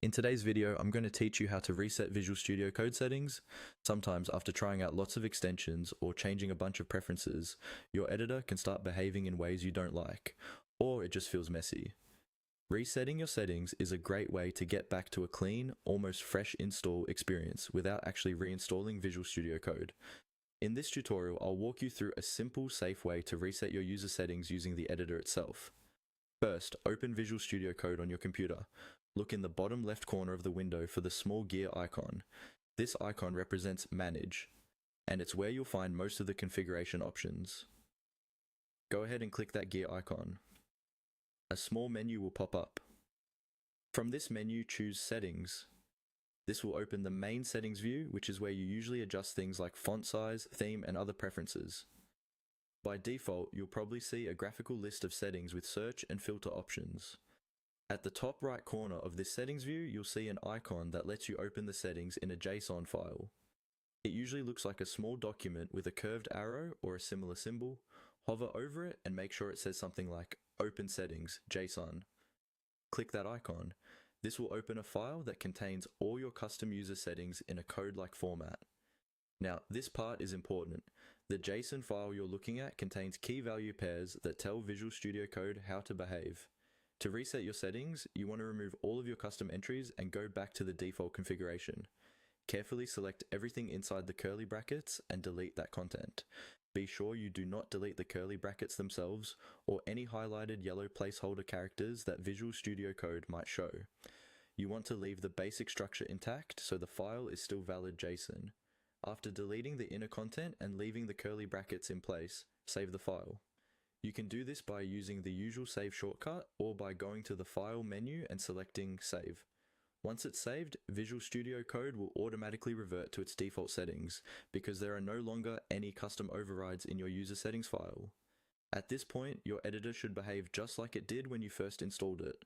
In today's video, I'm going to teach you how to reset Visual Studio Code settings. Sometimes after trying out lots of extensions or changing a bunch of preferences, your editor can start behaving in ways you don't like, or it just feels messy. Resetting your settings is a great way to get back to a clean, almost fresh install experience without actually reinstalling Visual Studio Code. In this tutorial, I'll walk you through a simple, safe way to reset your user settings using the editor itself. First, open Visual Studio Code on your computer. Look in the bottom left corner of the window for the small gear icon. This icon represents Manage, and it's where you'll find most of the configuration options. Go ahead and click that gear icon. A small menu will pop up. From this menu, choose Settings. This will open the main settings view, which is where you usually adjust things like font size, theme, and other preferences. By default, you'll probably see a graphical list of settings with search and filter options. At the top right corner of this settings view, you'll see an icon that lets you open the settings in a JSON file. It usually looks like a small document with a curved arrow or a similar symbol. Hover over it and make sure it says something like Open Settings, JSON. Click that icon. This will open a file that contains all your custom user settings in a code-like format. Now, this part is important. The JSON file you're looking at contains key value pairs that tell Visual Studio Code how to behave. To reset your settings, you want to remove all of your custom entries and go back to the default configuration. Carefully select everything inside the curly brackets and delete that content. Be sure you do not delete the curly brackets themselves or any highlighted yellow placeholder characters that Visual Studio Code might show. You want to leave the basic structure intact so the file is still valid JSON. After deleting the inner content and leaving the curly brackets in place, save the file. You can do this by using the usual save shortcut or by going to the File menu and selecting Save. Once it's saved, Visual Studio Code will automatically revert to its default settings because there are no longer any custom overrides in your user settings file. At this point, your editor should behave just like it did when you first installed it.